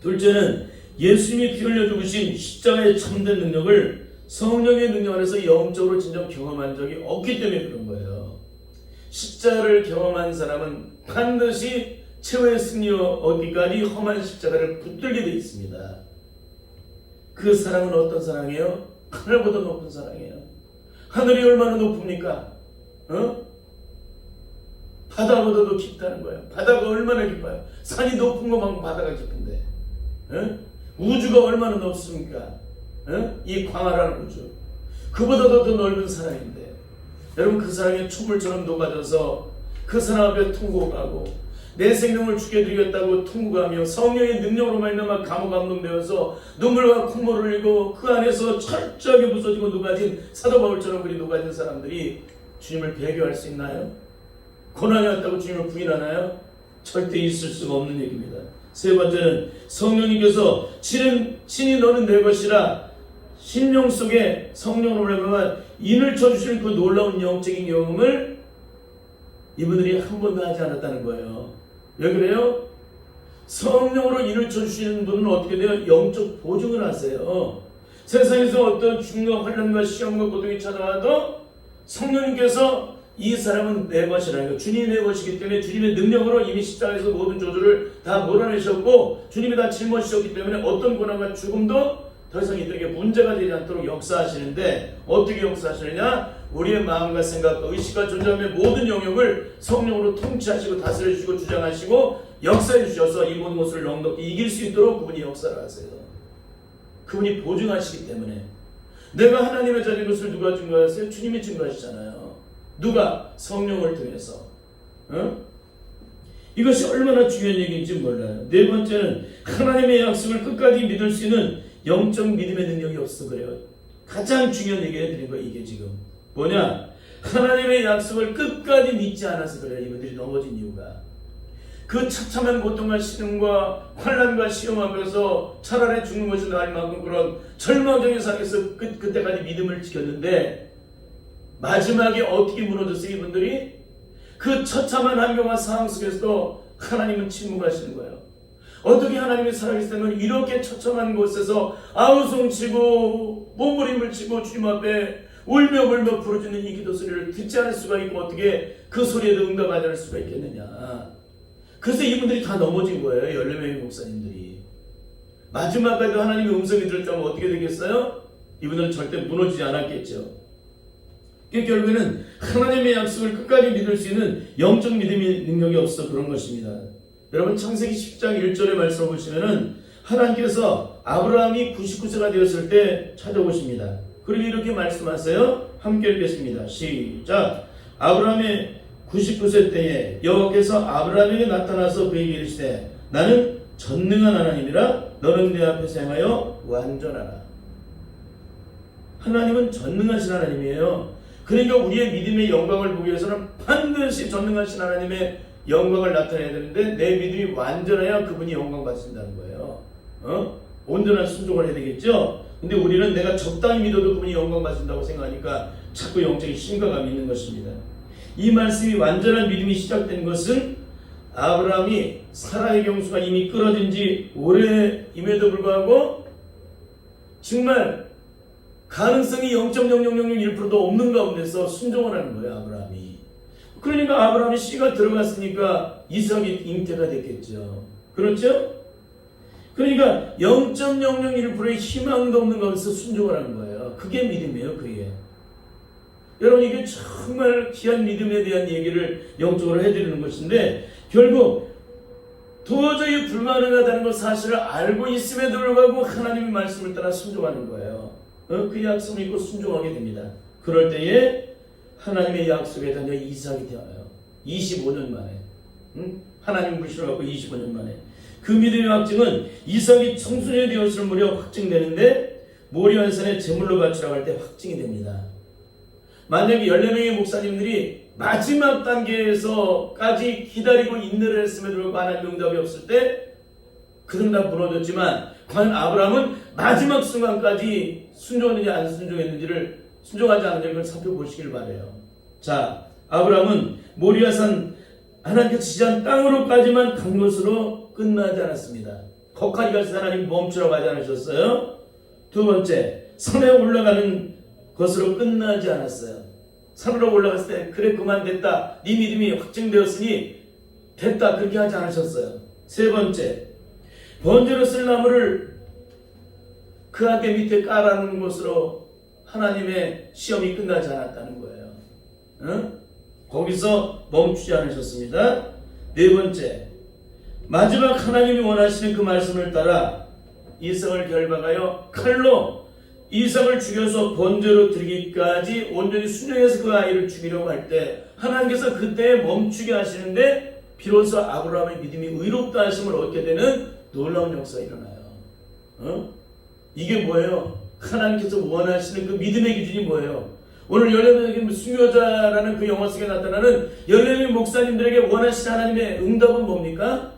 둘째는 예수님이 피 흘려 죽으신 십자가의 참된 능력을 성령의 능력 안에서 영적으로 진정 경험한 적이 없기 때문에 그런 거예요. 십자가를 경험한 사람은 반드시 최후의 승리 얻기까지 험한 십자가를 붙들게 되어 있습니다. 그 사랑은 어떤 사랑이에요? 하늘보다 높은 사랑이에요. 하늘이 얼마나 높습니까? 바다보다도 깊다는 거예요. 바다가 얼마나 깊어요? 산이 높은 것만큼 바다가 깊은데 우주가 얼마나 넓습니까? 이 광활한 우주 그보다도 더 넓은 사랑인데 여러분 그 사랑에 촛불처럼 녹아져서 그 사랑 앞에 통곡하고 내 생명을 죽여드리겠다고 통곡하며 성령의 능력으로 말미암아 감옥감동되어서 눈물과 콧물을 흘리고 그 안에서 철저하게 부서지고 녹아진 사도 바울처럼 그리 녹아진 사람들이 주님을 배교할 수 있나요? 고난이 왔다고 주님을 부인하나요? 절대 있을 수가 없는 얘기입니다. 세 번째는 성령님께서 친히 너는 내 것이라 심령 속에 성령으로 말미암아 인을 쳐주시는 그 놀라운 영적인 경험을 이분들이 한 번도 하지 않았다는 거예요. 왜 그래요? 성령으로 인을 쳐주시는 분은 어떻게 돼요? 영적 보증을 하세요. 세상에서 어떤 중요한 환난과 시험과 고통이 찾아와도 성령님께서 이 사람은 내 것이라는 거, 주님이 내 것이기 때문에 주님의 능력으로 이미 십자가에서 모든 저주를 다 몰아내셨고 주님이 다 짊어지셨기 때문에 어떤 고난과 죽음도 더 이상 이들에게 문제가 되지 않도록 역사하시는데 어떻게 역사하시느냐? 우리의 마음과 생각과 의식과 존재함의 모든 영역을 성령으로 통치하시고 다스려주시고 주장하시고 역사해 주셔서 이 모든 것을 넉넉히 이길 수 있도록 그분이 역사를 하세요. 그분이 보증하시기 때문에 내가 하나님의 자녀인 것을 누가 증거하세요? 주님이 증거하시잖아요. 누가? 성령을 통해서. 이것이 얼마나 중요한 얘기인지 몰라요. 네 번째는 하나님의 약속을 끝까지 믿을 수 있는 영적 믿음의 능력이 없어 그래요. 가장 중요한 얘기를 드린 거예요. 이게 지금 뭐냐? 하나님의 약속을 끝까지 믿지 않아서 그래요. 이분들이 넘어진 이유가 그 처참한 고통과 시름과 환난과 시험 앞에서 차라리 죽는 것이 나을 만큼 그런 절망적인 상황에서 그때까지 믿음을 지켰는데 마지막에 어떻게 무너졌어요? 이분들이 그 처참한 환경과 상황 속에서도 하나님은 침묵하시는 거예요. 어떻게 하나님이 살아계시다면 이렇게 처참한 곳에서 아우성치고 몸부림을 치고 주님 앞에 울며 불며 부르짖는 이 기도 소리를 듣지 않을 수가 있고 어떻게 그 소리에도 응답하지 않을 수가 있겠느냐. 그래서 이분들이 다 넘어진 거예요. 14명의 목사님들이. 마지막까지도 하나님의 음성이 들었다면 어떻게 되겠어요? 이분들은 절대 무너지지 않았겠죠. 결국에는 하나님의 약속을 끝까지 믿을 수 있는 영적 믿음의 능력이 없어 그런 것입니다. 여러분 창세기 10장 1절의 말씀을 보시면은 하나님께서 아브라함이 99세가 되었을 때 찾아오십니다. 그리고 이렇게 말씀하세요. 함께 읽겠습니다. 시작. 아브라함의 99세 때에 여호와께서 아브라함에게 나타나서 그에게 이르시되 나는 전능한 하나님이라 너는 내 앞에서 행하여 완전하라. 하나님은 전능하신 하나님이에요. 그러니까 우리의 믿음의 영광을 보기 위해서는 반드시 전능하신 하나님의 영광을 나타내야 되는데 내 믿음이 완전해야 그분이 영광 받으신다는 거예요. 온전한 순종을 해야 되겠죠. 근데 우리는 내가 적당히 믿어도 그분이 영광 받으신다고 생각하니까 자꾸 영적인 심각함이 있는 것입니다. 이 말씀이 완전한 믿음이 시작된 것은 아브라함이 사라의 경수가 이미 끊어진 지 오래임에도 불구하고 정말 가능성이 0.0001%도 없는 가운데서 순종을 하는 거예요. 아브라함이. 그러니까 아브라함이 씨가 들어갔으니까 이삭이 잉태가 됐겠죠. 그렇죠? 그러니까 0.001%의 희망도 없는 가운데서 순종을 하는 거예요. 그게 믿음이에요. 그게. 여러분 이게 정말 귀한 믿음에 대한 얘기를 영적으로 해드리는 것인데 결국 도저히 불가능하다는 것 사실을 알고 있음에도 불구하고 하나님의 말씀을 따라 순종하는 거예요. 그 약속을 믿고 순종하게 됩니다. 그럴 때에 하나님의 약속의 자녀 이삭이 되어요. 25년 만에. 하나님 불신을 갖고 25년 만에. 그 믿음의 확증은 이삭이 청소년이 되었을 무렵 확증되는데 모리아산에 제물로 바치라고 할 때 확증이 됩니다. 만약에 14명의 목사님들이 마지막 단계에서까지 기다리고 인내를 했음에도 불구하고 하나님의 응답이 없을 때 그들은 다 무너졌지만 과연 아브라함은 마지막 순간까지 순종했는지 안 순종했는지를 순종하지 않는지 그걸 살펴보시길 바래요. 자, 아브라함은 모리아산 하나님께서 지시한 땅으로까지만 간 것으로 끝나지 않았습니다. 거기까지 가서 하나님 멈추라고 하지 않으셨어요? 두 번째, 산에 올라가는 것으로 끝나지 않았어요. 산으로 올라갔을 때 그래 그만 됐다, 네 믿음이 확증되었으니 됐다, 그렇게 하지 않으셨어요. 세 번째, 번제로 쓸 나무를 그 아대 밑에 깔아놓은 것으로 하나님의 시험이 끝나지 않았다는 거예요. 응? 거기서 멈추지 않으셨습니다. 네 번째, 마지막 하나님이 원하시는 그 말씀을 따라 이삭을 결박하여 칼로 이삭을 죽여서 번제로 드리기까지 온전히 순종해서 그 아이를 죽이려고 할 때 하나님께서 그때 멈추게 하시는데 비로소 아브라함의 믿음이 의롭다 하심을 얻게 되는 놀라운 역사가 일어나요. 이게 뭐예요? 하나님께서 원하시는 그 믿음의 기준이 뭐예요? 오늘 열매의 순교자라는 그 영화 속에 나타나는 열매의 목사님들에게 원하시는 하나님의 응답은 뭡니까?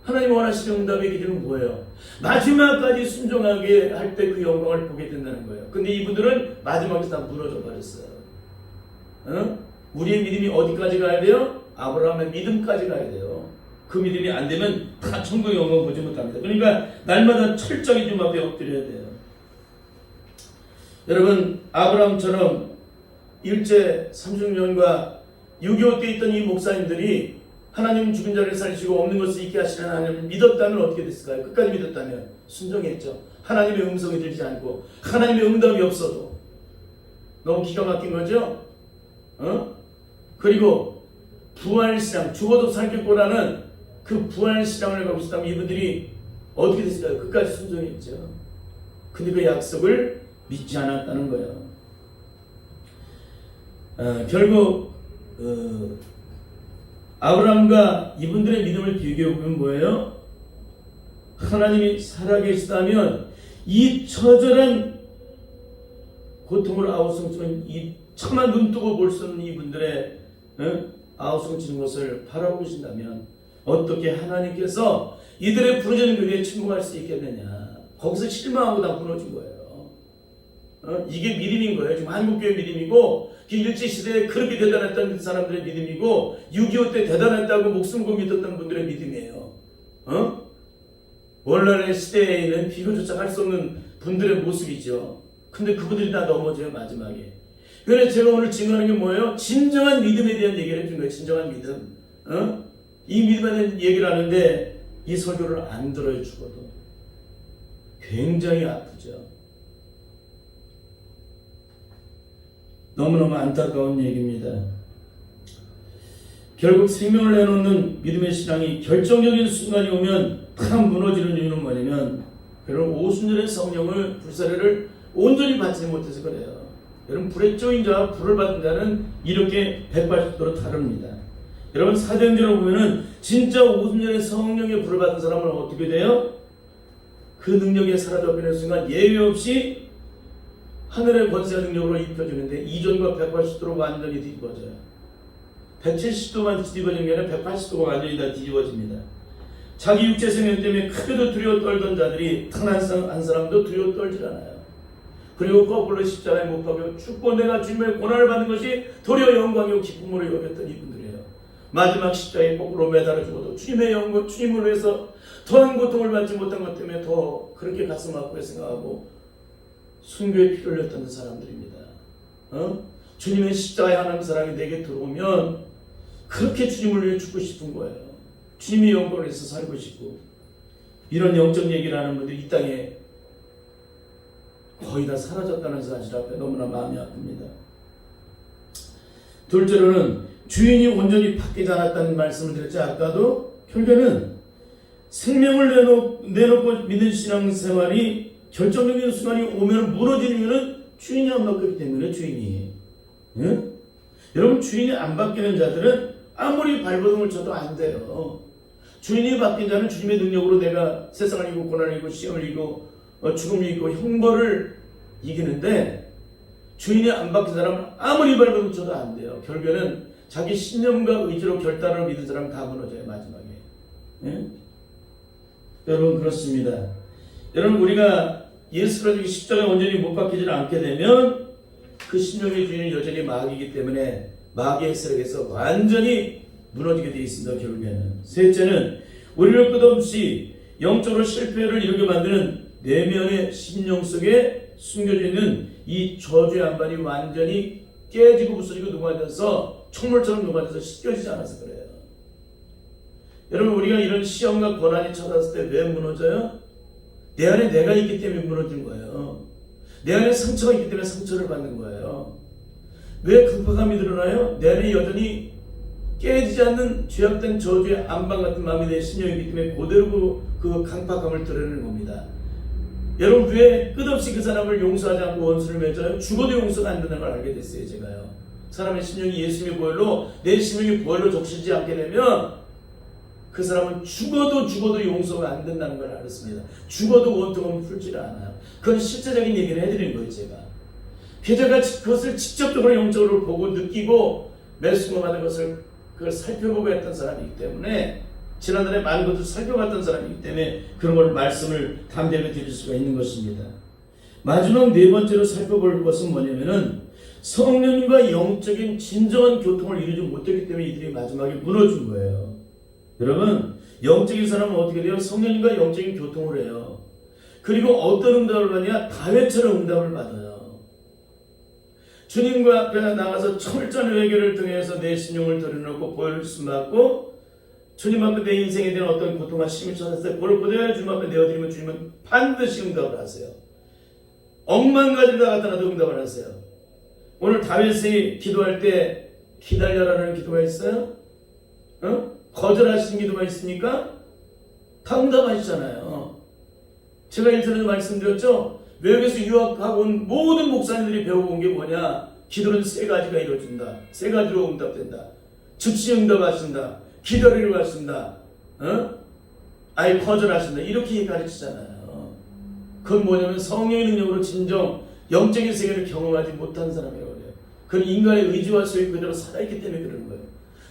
하나님 원하시는 응답의 기준은 뭐예요? 마지막까지 순종하게 할 때 그 영광을 보게 된다는 거예요. 근데 이분들은 마지막에 다 무너져 버렸어요. 우리의 믿음이 어디까지 가야 돼요? 아브라함의 믿음까지 가야 돼요. 그 믿음이 안 되면 다 천국의 영광을 보지 못합니다. 그러니까 날마다 철저히 좀 앞에 엎드려야 돼요. 여러분, 아브라함처럼 일제 30년과 6.25 때 있던 이 목사님들이 하나님 죽은 자를 살리시고 없는 것을 있게 하시는 하나님을 믿었다면 어떻게 됐을까요? 끝까지 믿었다면 순종했죠. 하나님의 음성이 들리지 않고 하나님의 응답이 없어도. 너무 기가 막힌 거죠? 그리고 부활신앙, 죽어도 살겠고라는 그 부활신앙을 가고 있었다면 이분들이 어떻게 됐을까요? 끝까지 순종했죠. 근데 그 약속을 믿지 않았다는 거예요. 결국 아브라함과 이분들의 믿음을 비교해보면 뭐예요? 하나님이 살아계시다면 이 처절한 고통을 아우성치는 이 차마 눈뜨고 볼 수 없는 이분들의 아우성치는 것을 바라보신다면 어떻게 하나님께서 이들의 부르짖는 교회에 침묵할 수 있겠느냐. 거기서 실망하고 다 무너진 거예요. 이게 믿음인 거예요. 지금 한국교회 믿음이고 일제시대에 그렇게 대단했던 사람들의 믿음이고 6.25 때 대단했다고 목숨 걸고 믿었던 분들의 믿음이에요. 원래 시대에는 비교조차 할 수 없는 분들의 모습이죠. 근데 그분들이 다 넘어져요, 마지막에. 그래서 제가 오늘 증거하는 게 뭐예요? 진정한 믿음에 대한 얘기를 해준 거예요. 진정한 믿음. 이 믿음에 대한 얘기를 하는데 이 설교를 안 들어요, 죽어도. 굉장히 아프죠. 너무너무 안타까운 얘기입니다. 결국 생명을 내놓는 믿음의 신앙이 결정적인 순간이 오면 다 무너지는 이유는 뭐냐면 여러분 오순절의 성령을 불사례를 온전히 받지 못해서 그래요. 여러분 불에 쪼인 자와 불을 받은 자는 이렇게 180도로 다릅니다. 여러분 사도행전을 보면은 진짜 오순절의 성령의 불을 받은 사람은 어떻게 돼요? 그 능력에 사라져버리는 순간 예외 없이 하늘의 권세 능력으로 입혀주는데 이전과 180도로 완전히 뒤집어져요. 170도만 뒤집어지는 게 아니라 180도가 완전히 다 뒤집어집니다. 자기 육체 생명 때문에 크게도 두려워 떨던 자들이 단 한 사람도 두려워 떨질 않아요. 그리고 거꾸로 십자가에 못 박혀 죽고 내가 주님의 고난을 받는 것이 도리어 영광이고 기쁨으로 여겼던 이분들이에요. 마지막 십자가에 거꾸로 매달아 죽어도 주님의 영광, 주님을 위해서 더한 고통을 받지 못한 것 때문에 더 그렇게 가슴 아프게 생각하고 순교에 피를 흘렸던 사람들입니다. 주님의 십자가의 하나님 사랑이 내게 들어오면 그렇게 주님을 위해 죽고 싶은 거예요. 주님의 영광을 위해서 살고 싶고 이런 영적 얘기를 하는 분들이 이 땅에 거의 다 사라졌다는 사실 앞에 너무나 마음이 아픕니다. 둘째로는 주인이 온전히 바뀌지 않았다는 말씀을 드렸죠. 아까도 결국에는 생명을 내놓고 믿는 신앙생활이 결정적인 순간이 오면 무너지는 이유는 주인이 안 바뀌기 때문에 주인이. 여러분 주인이 안 바뀌는 자들은 아무리 발버둥을 쳐도 안 돼요. 주인이 바뀐 자는 주님의 능력으로 내가 세상을 이기고 고난을 이기고 시험을 이기고 죽음을 이기고 형벌을 이기는데 주인이 안 바뀐 사람은 아무리 발버둥 쳐도 안 돼요. 결국에는 자기 신념과 의지로 결단을 믿은 사람은 다 무너져요. 마지막에. 여러분 그렇습니다. 여러분 우리가 예수를 가지고 십자가에 온전히 못 박히지 않게 되면 그 심령의 주인은 여전히 마귀이기 때문에 마귀의 세력에서 완전히 무너지게 되어 있습니다. 결국에는. 셋째는 우리를 끝없이 영적으로 실패를 이루게 만드는 내면의 심령 속에 숨겨져 있는 이 저주의 안반이 완전히 깨지고 부서지고 녹아져서 촛물처럼 녹아져서 씻겨지지 않아서 그래요. 여러분 우리가 이런 시험과 고난이 찾아왔을 때 왜 무너져요? 내 안에 내가 있기 때문에 무너진 거예요. 내 안에 상처가 있기 때문에 상처를 받는 거예요. 왜 강팍함이 드러나요? 내 안에 여전히 깨지지 않는 죄악된 저주의 안방 같은 마음이 내 심령이기 때문에 그대로 그 강팍함을 드러내는 겁니다. 여러분 왜 끝없이 그 사람을 용서하지 않고 원수를 맺어요? 죽어도 용서가 안 된다는 걸 알게 됐어요. 제가요. 사람의 심령이 예수님의 보혈로 내 심령이 보혈로 적시지 않게 되면 그 사람은 죽어도 용서가 안 된다는 걸 알았습니다. 죽어도 원통은 풀지를 않아요. 그건 실제적인 얘기를 해드린 거예요. 제가 그것을 직접적으로 영적으로 보고 느끼고 매순간마다 그걸 살펴보고 했던 사람이기 때문에 지난달에 많은 것을 살펴봤던 사람이기 때문에 그런 걸 말씀을 담대하게 드릴 수가 있는 것입니다. 마지막 네 번째로 살펴볼 것은 뭐냐면은 성령과 영적인 진정한 교통을 이루지 못했기 때문에 이들이 마지막에 무너진 거예요. 여러분 영적인 사람은 어떻게 돼요? 성령과 영적인 교통을 해요. 그리고 어떤 응답을 받냐? 다윗처럼 응답을 받아요. 주님과 앞에 나가서 철저한 회개를 통해서 내 심령을 들여놓고 보혈을 받고 주님 앞에 내 인생에 대한 어떤 고통과 심을 찾았을 때 그걸 그대로 주님 앞에 내어드리면 주님은 반드시 응답을 하세요. 억만 가지를 다 갖다 놔도 응답을 하세요. 오늘 다윗이 기도할 때 기다려라는 기도가 있어요? 거절하신 기도가 있습니까? 다 응답하시잖아요. 제가 일전에 말씀드렸죠? 외국에서 유학하고 온 모든 목사님들이 배워온 게 뭐냐? 기도는 세 가지가 이루어진다. 세 가지로 응답된다. 즉시 응답하신다. 기다리러 가신다. 아예 거절하신다. 이렇게 가르치잖아요. 그건 뭐냐면 성령의 능력으로 진정 영적인 세계를 경험하지 못한 사람이라고 해요. 그건 인간의 의지와 소유 그대로 살아있기 때문에 그런 거예요.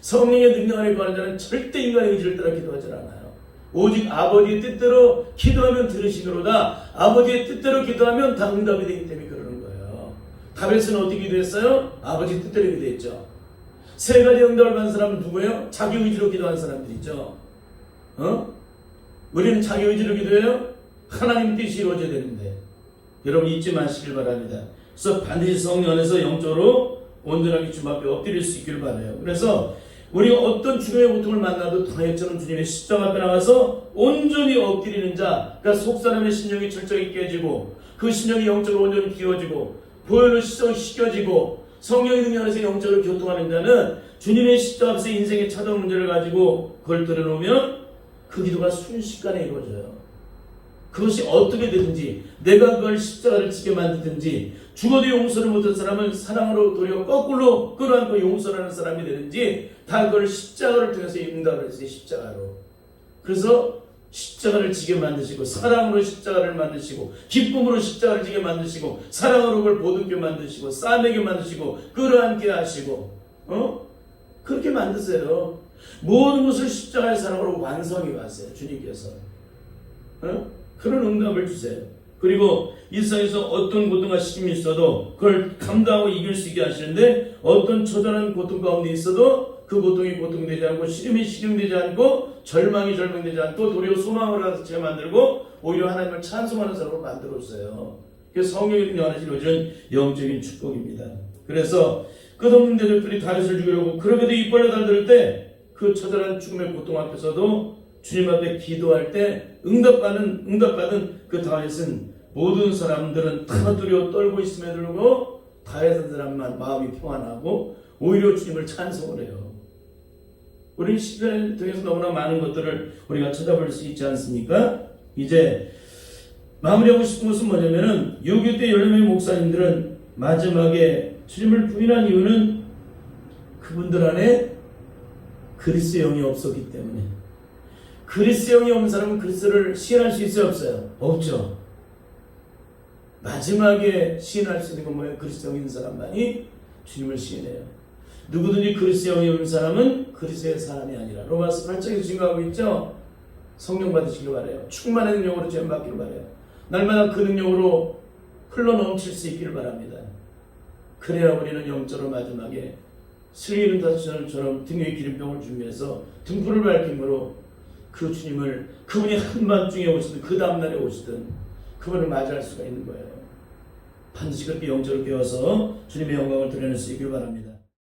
성령의 능력 안에 거하는 자는 절대 인간의 의지를 따라 기도하지 않아요. 오직 아버지의 뜻대로 기도하면 들으시기로다. 아버지의 뜻대로 기도하면 다 응답이 되기 때문에 그러는 거예요. 다윗은 어떻게 기도했어요? 아버지 뜻대로 기도했죠. 세 가지 응답을 받은 사람은 누구예요? 자기 의지로 기도한 사람들이죠. 우리는 자기 의지로 기도해요? 하나님 뜻이 이루어져야 되는데. 여러분 잊지 마시길 바랍니다. 그래서 반드시 성령 안에서 영적으로 온전하게 주님 앞에 엎드릴 수 있기를 바라요. 그래서 우리가 어떤 죽음의 고통을 만나도 다윗처럼 주님의 십자가 앞에 나가서 온전히 엎드리는 자, 그러니까 속사람의 심령이 철저히 깨지고 그 심령이 영적으로 온전히 기워지고 보혈로 씻겨지고 성령의 능력 안에서 영적으로 교통하는 자는 주님의 십자가 앞에서 인생의 찾아온 문제를 가지고 그걸 들여놓으면 그 기도가 순식간에 이루어져요. 그것이 어떻게 되든지 내가 그걸 십자가를 지게 만들든지 죽어도 용서를 못한 사람은 사랑으로 도리어 거꾸로 끌어안고 용서하는 사람이 되든지 다 그걸 십자가를 통해서 응답을 했어요. 십자가로. 그래서 십자가를 지게 만드시고 사랑으로 십자가를 만드시고 기쁨으로 십자가를 지게 만드시고 사랑으로 그걸 보듬게 만드시고 싸매게 만드시고 끌어안게 하시고 그렇게 만드세요. 모든 것을 십자가의 사랑으로 완성해 가세요. 주님께서. 그런 응답을 주세요. 그리고 일상에서 어떤 고통과 시험이 있어도 그걸 감당하고 이길 수 있게 하시는데 어떤 처절한 고통 가운데 있어도 그 고통이 고통되지 않고 시름이 시름되지 않고 절망이 절망되지 않고 도리어 소망을 가지게 만들고 오히려 하나님을 찬송하는 사람으로 만들어주세요. 그래서 성령의 능력 안에서 이루어지는 영적인 축복입니다. 그래서 끝없는 대적들이 다윗을 죽이려고 그렇게도 입 벌려 달들 때 그 처절한 죽음의 고통 앞에서도 주님 앞에 기도할 때 응답받은 그 다윗은 모든 사람들은 다 두려워 떨고 있음에도 불구하고 다윗한 사람만 마음이 평안하고 오히려 주님을 찬송을 해요. 우리는 시편을 통해서 너무나 많은 것들을 우리가 찾아볼 수 있지 않습니까? 이제 마무리하고 싶은 것은 뭐냐면은 6.25때 14명의 목사님들은 마지막에 주님을 부인한 이유는 그분들 안에 그리스도의 영이 없었기 때문에. 그리스도의 영이 없는 사람은 그리스도를 시인할 수 있어요? 없어요? 없죠. 마지막에 시인할 수 있는 건 뭐예요? 그리스도 영이 있는 사람만이 주님을 시인해요. 누구든지 그리스도 영이 없는 사람은 그리스도의 사람이 아니라. 로마서 8장에서 증거하고 있죠. 성령 받으시길 바라요. 충만한 능력으로 죄 받기를 바라요. 날마다 그 능력으로 흘러 넘칠 수 있기를 바랍니다. 그래야 우리는 영적으로 마지막에 슬기는 다처럼 등에 기름병을 준비해서 등불을 밝힘으로 그 주님을, 그분이 한밤중에 오시든 그 다음날에 오시든 그분을 맞이할 수가 있는 거예요. 반드시 그렇게 영적으로 깨어서 주님의 영광을 드러낼 수 있기를 바랍니다.